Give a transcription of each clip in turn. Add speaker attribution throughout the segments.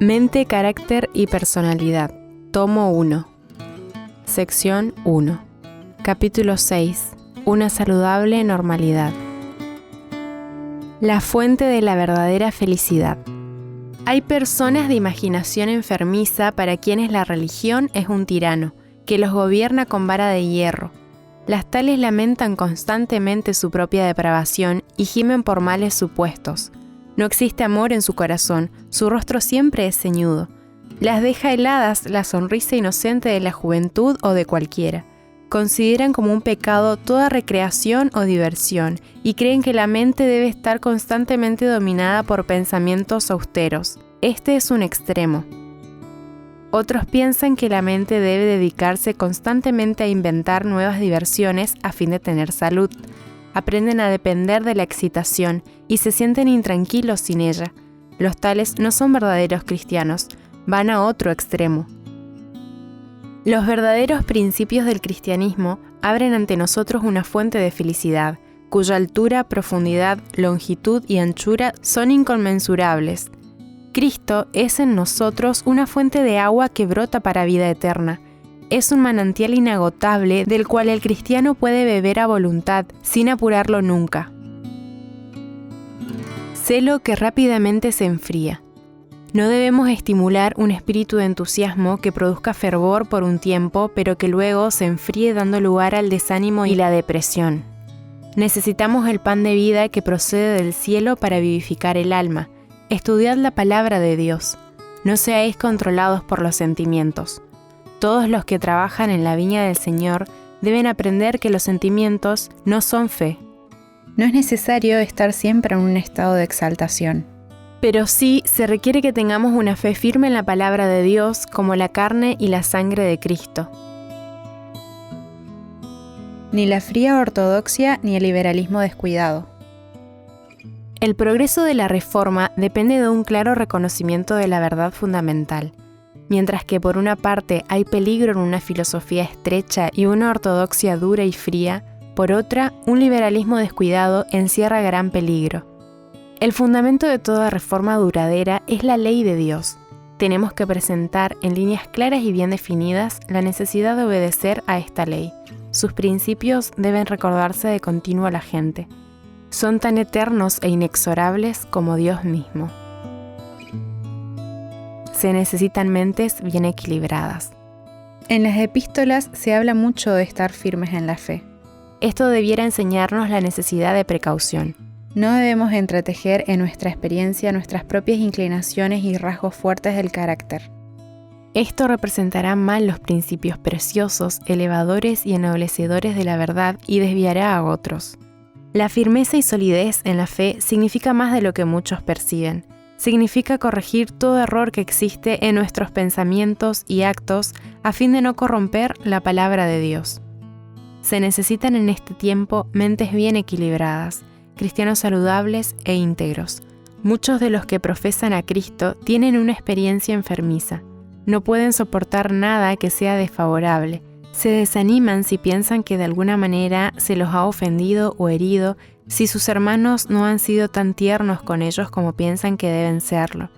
Speaker 1: Mente, carácter y personalidad. Tomo 1. Sección 1. Capítulo 6. Una saludable normalidad. La fuente de la verdadera felicidad. Hay personas de imaginación enfermiza para quienes la religión es un tirano, que los gobierna con vara de hierro. Las tales lamentan constantemente su propia depravación y gimen por males supuestos. No existe amor en su corazón, su rostro siempre es ceñudo. Las deja heladas la sonrisa inocente de la juventud o de cualquiera. Consideran como un pecado toda recreación o diversión y creen que la mente debe estar constantemente dominada por pensamientos austeros. Este es un extremo. Otros piensan que la mente debe dedicarse constantemente a inventar nuevas diversiones a fin de tener salud. Aprenden a depender de la excitación y se sienten intranquilos sin ella. Los tales no son verdaderos cristianos, van a otro extremo. Los verdaderos principios del cristianismo abren ante nosotros una fuente de felicidad, cuya altura, profundidad, longitud y anchura son inconmensurables. Cristo es en nosotros una fuente de agua que brota para vida eterna. Es un manantial inagotable del cual el cristiano puede beber a voluntad, sin apurarlo nunca. Celo que rápidamente se enfría. No debemos estimular un espíritu de entusiasmo que produzca fervor por un tiempo, pero que luego se enfríe dando lugar al desánimo y la depresión. Necesitamos el pan de vida que procede del cielo para vivificar el alma. Estudiad la palabra de Dios. No seáis controlados por los sentimientos. Todos los que trabajan en la viña del Señor deben aprender que los sentimientos no son fe.
Speaker 2: No es necesario estar siempre en un estado de exaltación.
Speaker 1: Pero sí se requiere que tengamos una fe firme en la palabra de Dios como la carne y la sangre de Cristo.
Speaker 2: Ni la fría ortodoxia ni el liberalismo descuidado.
Speaker 1: El progreso de la reforma depende de un claro reconocimiento de la verdad fundamental. Mientras que por una parte hay peligro en una filosofía estrecha y una ortodoxia dura y fría, por otra, un liberalismo descuidado encierra gran peligro. El fundamento de toda reforma duradera es la ley de Dios. Tenemos que presentar en líneas claras y bien definidas la necesidad de obedecer a esta ley. Sus principios deben recordarse de continuo a la gente. Son tan eternos e inexorables como Dios mismo. Se necesitan mentes bien equilibradas.
Speaker 2: En las epístolas se habla mucho de estar firmes en la fe.
Speaker 1: Esto debiera enseñarnos la necesidad de precaución.
Speaker 2: No debemos entretejer en nuestra experiencia nuestras propias inclinaciones y rasgos fuertes del carácter.
Speaker 1: Esto representará mal los principios preciosos, elevadores y ennoblecedores de la verdad y desviará a otros. La firmeza y solidez en la fe significa más de lo que muchos perciben. Significa corregir todo error que existe en nuestros pensamientos y actos a fin de no corromper la palabra de Dios. Se necesitan en este tiempo mentes bien equilibradas, cristianos saludables e íntegros. Muchos de los que profesan a Cristo tienen una experiencia enfermiza. No pueden soportar nada que sea desfavorable. Se desaniman si piensan que de alguna manera se los ha ofendido o herido, si sus hermanos no han sido tan tiernos con ellos como piensan que deben serlo.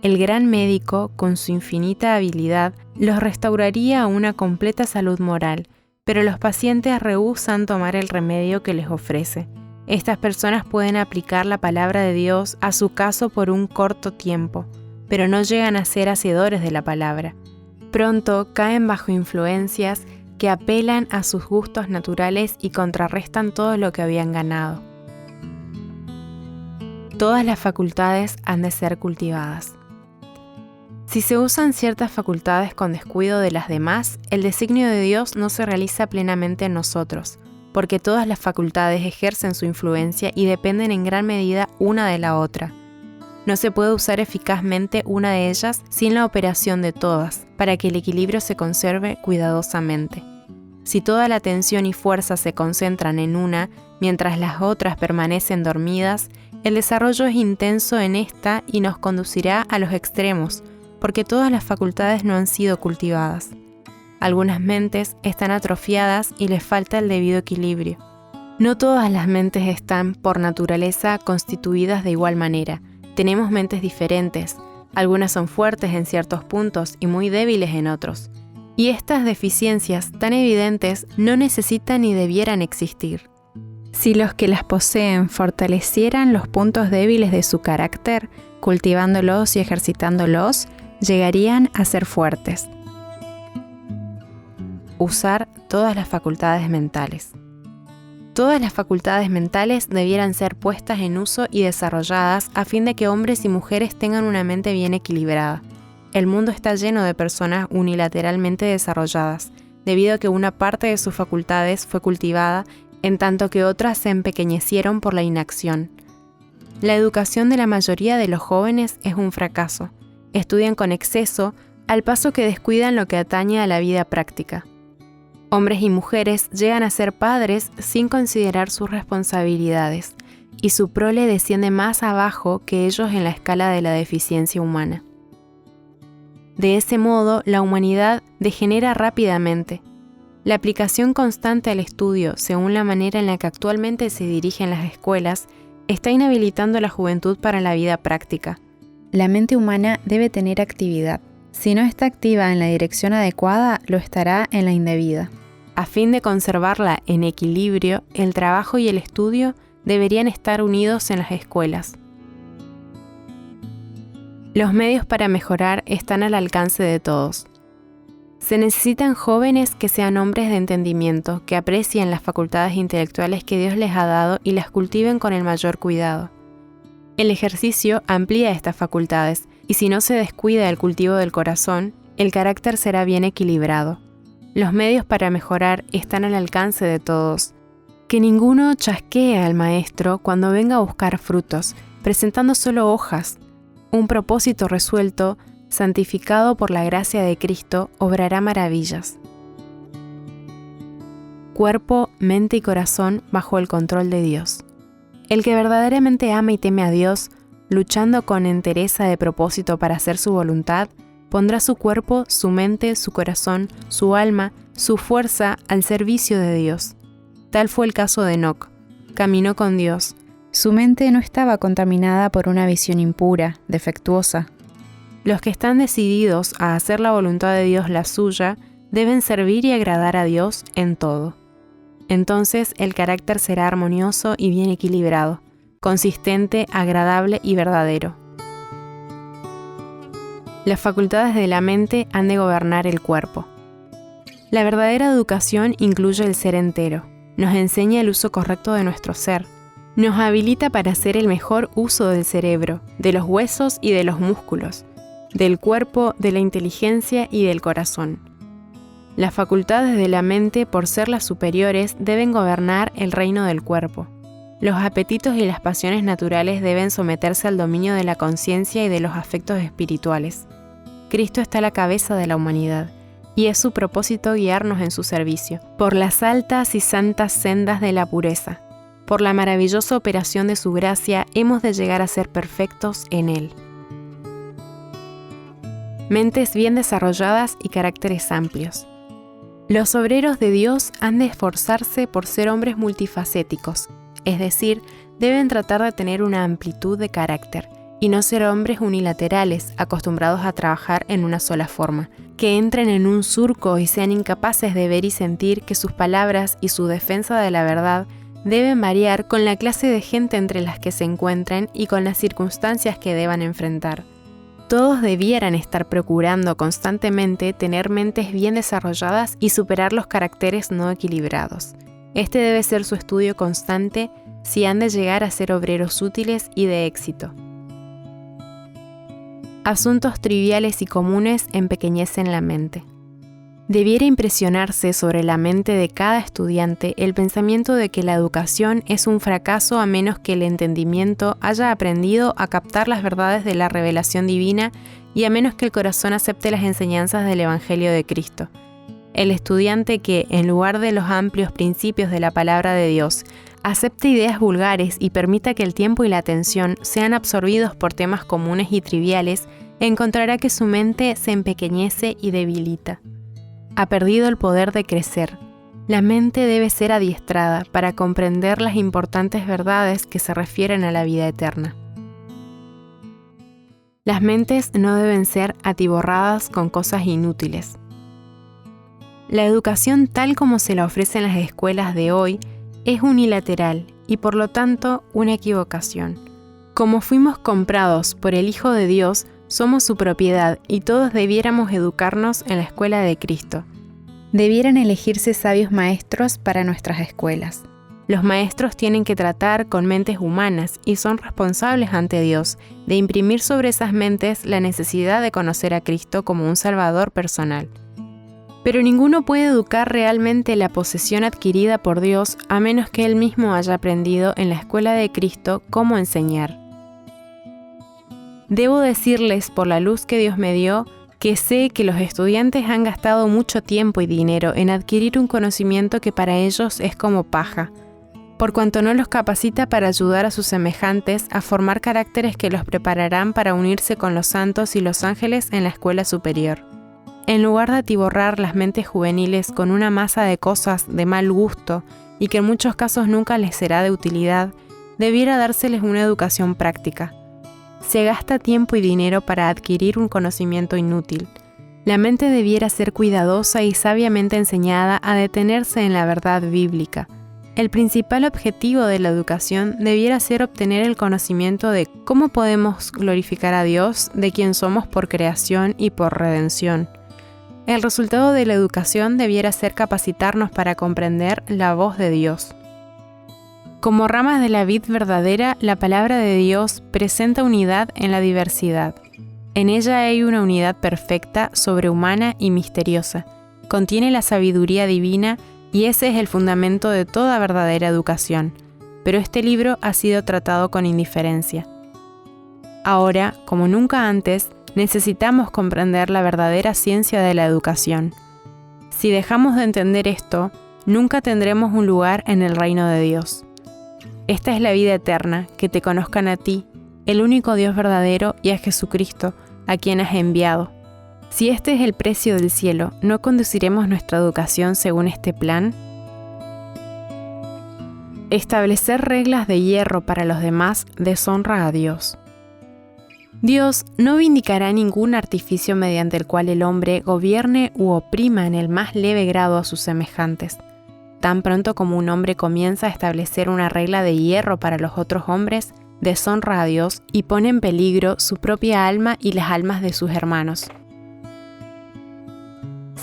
Speaker 1: El gran médico, con su infinita habilidad, los restauraría a una completa salud moral, pero los pacientes rehúsan tomar el remedio que les ofrece. Estas personas pueden aplicar la palabra de Dios a su caso por un corto tiempo, pero no llegan a ser hacedores de la palabra. Pronto caen bajo influencias que apelan a sus gustos naturales y contrarrestan todo lo que habían ganado. Todas las facultades han de ser cultivadas. Si se usan ciertas facultades con descuido de las demás, el designio de Dios no se realiza plenamente en nosotros, porque todas las facultades ejercen su influencia y dependen en gran medida una de la otra. No se puede usar eficazmente una de ellas sin la operación de todas, para que el equilibrio se conserve cuidadosamente. Si toda la atención y fuerza se concentran en una, mientras las otras permanecen dormidas, el desarrollo es intenso en esta y nos conducirá a los extremos, porque todas las facultades no han sido cultivadas. Algunas mentes están atrofiadas y les falta el debido equilibrio. No todas las mentes están, por naturaleza, constituidas de igual manera. Tenemos mentes diferentes. Algunas son fuertes en ciertos puntos y muy débiles en otros. Y estas deficiencias tan evidentes no necesitan ni debieran existir.
Speaker 2: Si los que las poseen fortalecieran los puntos débiles de su carácter, cultivándolos y ejercitándolos, llegarían a ser fuertes.
Speaker 1: Usar todas las facultades mentales. Todas las facultades mentales debieran ser puestas en uso y desarrolladas a fin de que hombres y mujeres tengan una mente bien equilibrada. El mundo está lleno de personas unilateralmente desarrolladas, debido a que una parte de sus facultades fue cultivada, en tanto que otras se empequeñecieron por la inacción. La educación de la mayoría de los jóvenes es un fracaso. Estudian con exceso, al paso que descuidan lo que atañe a la vida práctica. Hombres y mujeres llegan a ser padres sin considerar sus responsabilidades, y su prole desciende más abajo que ellos en la escala de la deficiencia humana. De ese modo, la humanidad degenera rápidamente. La aplicación constante al estudio, según la manera en la que actualmente se dirigen las escuelas, está inhabilitando a la juventud para la vida práctica.
Speaker 2: La mente humana debe tener actividad. Si no está activa en la dirección adecuada, lo estará en la indebida.
Speaker 1: A fin de conservarla en equilibrio, el trabajo y el estudio deberían estar unidos en las escuelas. Los medios para mejorar están al alcance de todos. Se necesitan jóvenes que sean hombres de entendimiento, que aprecien las facultades intelectuales que Dios les ha dado y las cultiven con el mayor cuidado. El ejercicio amplía estas facultades, y si no se descuida el cultivo del corazón, el carácter será bien equilibrado. Los medios para mejorar están al alcance de todos. Que ninguno chasquee al maestro cuando venga a buscar frutos, presentando solo hojas. Un propósito resuelto, santificado por la gracia de Cristo, obrará maravillas. Cuerpo, mente y corazón bajo el control de Dios. El que verdaderamente ama y teme a Dios, luchando con entereza de propósito para hacer su voluntad, pondrá su cuerpo, su mente, su corazón, su alma, su fuerza al servicio de Dios. Tal fue el caso de Enoc. Caminó con Dios.
Speaker 2: Su mente no estaba contaminada por una visión impura, defectuosa.
Speaker 1: Los que están decididos a hacer la voluntad de Dios la suya, deben servir y agradar a Dios en todo. Entonces el carácter será armonioso y bien equilibrado, consistente, agradable y verdadero. Las facultades de la mente han de gobernar el cuerpo. La verdadera educación incluye el ser entero, nos enseña el uso correcto de nuestro ser, nos habilita para hacer el mejor uso del cerebro, de los huesos y de los músculos, del cuerpo, de la inteligencia y del corazón. Las facultades de la mente, por ser las superiores, deben gobernar el reino del cuerpo. Los apetitos y las pasiones naturales deben someterse al dominio de la conciencia y de los afectos espirituales. Cristo está a la cabeza de la humanidad, y es su propósito guiarnos en su servicio, por las altas y santas sendas de la pureza. Por la maravillosa operación de su gracia, hemos de llegar a ser perfectos en Él. Mentes bien desarrolladas y caracteres amplios. Los obreros de Dios han de esforzarse por ser hombres multifacéticos, es decir, deben tratar de tener una amplitud de carácter y no ser hombres unilaterales acostumbrados a trabajar en una sola forma, que entren en un surco y sean incapaces de ver y sentir que sus palabras y su defensa de la verdad deben variar con la clase de gente entre las que se encuentren y con las circunstancias que deban enfrentar. Todos debieran estar procurando constantemente tener mentes bien desarrolladas y superar los caracteres no equilibrados. Este debe ser su estudio constante si han de llegar a ser obreros útiles y de éxito. Asuntos triviales y comunes empequeñecen la mente. Debiera impresionarse sobre la mente de cada estudiante el pensamiento de que la educación es un fracaso a menos que el entendimiento haya aprendido a captar las verdades de la revelación divina y a menos que el corazón acepte las enseñanzas del Evangelio de Cristo. El estudiante que, en lugar de los amplios principios de la palabra de Dios, acepte ideas vulgares y permita que el tiempo y la atención sean absorbidos por temas comunes y triviales, encontrará que su mente se empequeñece y debilita. Ha perdido el poder de crecer. La mente debe ser adiestrada para comprender las importantes verdades que se refieren a la vida eterna. Las mentes no deben ser atiborradas con cosas inútiles. La educación tal como se la ofrece en las escuelas de hoy es unilateral y por lo tanto una equivocación. Como fuimos comprados por el Hijo de Dios, somos su propiedad y todos debiéramos educarnos en la escuela de Cristo.
Speaker 2: Debieran elegirse sabios maestros para nuestras escuelas.
Speaker 1: Los maestros tienen que tratar con mentes humanas y son responsables ante Dios de imprimir sobre esas mentes la necesidad de conocer a Cristo como un Salvador personal. Pero ninguno puede educar realmente la posesión adquirida por Dios a menos que él mismo haya aprendido en la escuela de Cristo cómo enseñar. Debo decirles, por la luz que Dios me dio, que sé que los estudiantes han gastado mucho tiempo y dinero en adquirir un conocimiento que para ellos es como paja, por cuanto no los capacita para ayudar a sus semejantes a formar caracteres que los prepararán para unirse con los santos y los ángeles en la escuela superior. En lugar de atiborrar las mentes juveniles con una masa de cosas de mal gusto y que en muchos casos nunca les será de utilidad, debiera dárseles una educación práctica. Se gasta tiempo y dinero para adquirir un conocimiento inútil. La mente debiera ser cuidadosa y sabiamente enseñada a detenerse en la verdad bíblica. El principal objetivo de la educación debiera ser obtener el conocimiento de cómo podemos glorificar a Dios, de quien somos por creación y por redención. El resultado de la educación debiera ser capacitarnos para comprender la voz de Dios. Como ramas de la vid verdadera, la palabra de Dios presenta unidad en la diversidad. En ella hay una unidad perfecta, sobrehumana y misteriosa. Contiene la sabiduría divina y ese es el fundamento de toda verdadera educación. Pero este libro ha sido tratado con indiferencia. Ahora, como nunca antes, necesitamos comprender la verdadera ciencia de la educación. Si dejamos de entender esto, nunca tendremos un lugar en el reino de Dios. Esta es la vida eterna, que te conozcan a ti, el único Dios verdadero, y a Jesucristo, a quien has enviado. Si este es el precio del cielo, ¿no conduciremos nuestra educación según este plan? Establecer reglas de hierro para los demás deshonra a Dios. Dios no vindicará ningún artificio mediante el cual el hombre gobierne u oprima en el más leve grado a sus semejantes. Tan pronto como un hombre comienza a establecer una regla de hierro para los otros hombres, deshonra a Dios y pone en peligro su propia alma y las almas de sus hermanos.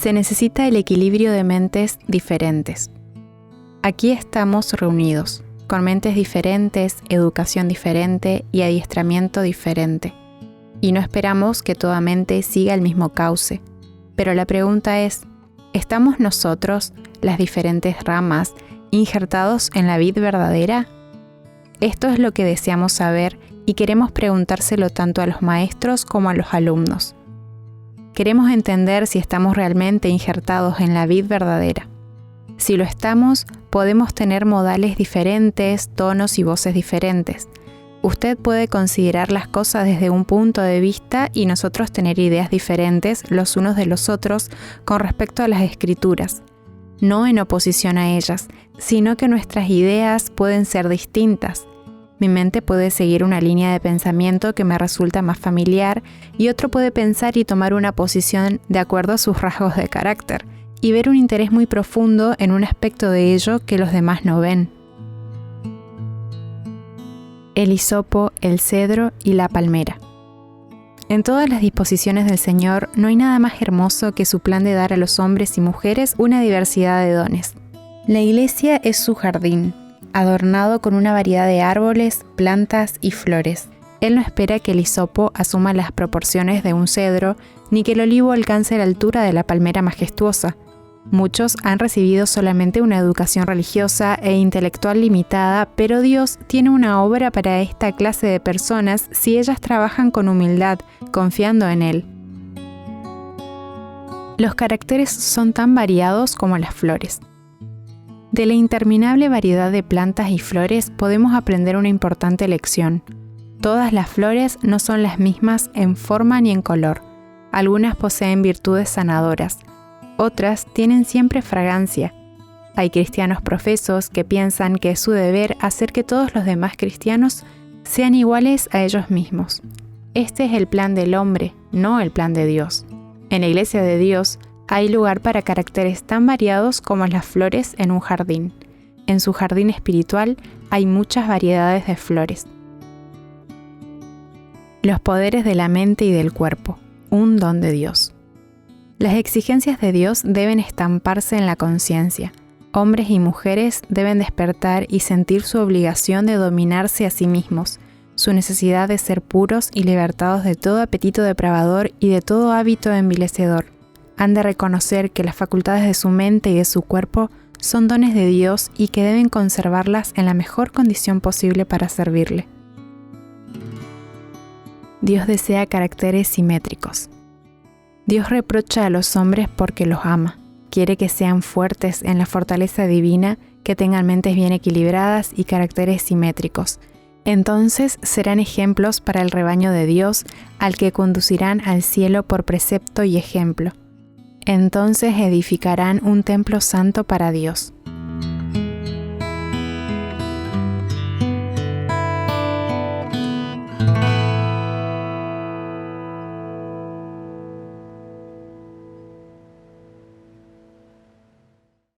Speaker 2: Se necesita el equilibrio de mentes diferentes. Aquí estamos reunidos, con mentes diferentes, educación diferente y adiestramiento diferente. Y no esperamos que toda mente siga el mismo cauce. Pero la pregunta es, ¿estamos nosotros, las diferentes ramas, injertados en la vid verdadera? Esto es lo que deseamos saber y queremos preguntárselo tanto a los maestros como a los alumnos. Queremos entender si estamos realmente injertados en la vid verdadera. Si lo estamos, podemos tener modales diferentes, tonos y voces diferentes. Usted puede considerar las cosas desde un punto de vista y nosotros tener ideas diferentes los unos de los otros con respecto a las escrituras, no en oposición a ellas, sino que nuestras ideas pueden ser distintas. Mi mente puede seguir una línea de pensamiento que me resulta más familiar y otro puede pensar y tomar una posición de acuerdo a sus rasgos de carácter y ver un interés muy profundo en un aspecto de ello que los demás no ven. El hisopo, el cedro y la palmera. En todas las disposiciones del Señor no hay nada más hermoso que su plan de dar a los hombres y mujeres una diversidad de dones. La iglesia es su jardín, adornado con una variedad de árboles, plantas y flores. Él no espera que el hisopo asuma las proporciones de un cedro, ni que el olivo alcance la altura de la palmera majestuosa. Muchos han recibido solamente una educación religiosa e intelectual limitada, pero Dios tiene una obra para esta clase de personas si ellas trabajan con humildad, confiando en Él. Los caracteres son tan variados como las flores. De la interminable variedad de plantas y flores podemos aprender una importante lección. Todas las flores no son las mismas en forma ni en color. Algunas poseen virtudes sanadoras. Otras tienen siempre fragancia. Hay cristianos profesos que piensan que es su deber hacer que todos los demás cristianos sean iguales a ellos mismos. Este es el plan del hombre, no el plan de Dios. En la iglesia de Dios hay lugar para caracteres tan variados como las flores en un jardín. En su jardín espiritual hay muchas variedades de flores. Los poderes de la mente y del cuerpo, un don de Dios. Las exigencias de Dios deben estamparse en la conciencia. Hombres y mujeres deben despertar y sentir su obligación de dominarse a sí mismos, su necesidad de ser puros y libertados de todo apetito depravador y de todo hábito envilecedor. Han de reconocer que las facultades de su mente y de su cuerpo son dones de Dios y que deben conservarlas en la mejor condición posible para servirle. Dios desea caracteres simétricos. Dios reprocha a los hombres porque los ama. Quiere que sean fuertes en la fortaleza divina, que tengan mentes bien equilibradas y caracteres simétricos. Entonces serán ejemplos para el rebaño de Dios, al que conducirán al cielo por precepto y ejemplo. Entonces edificarán un templo santo para Dios.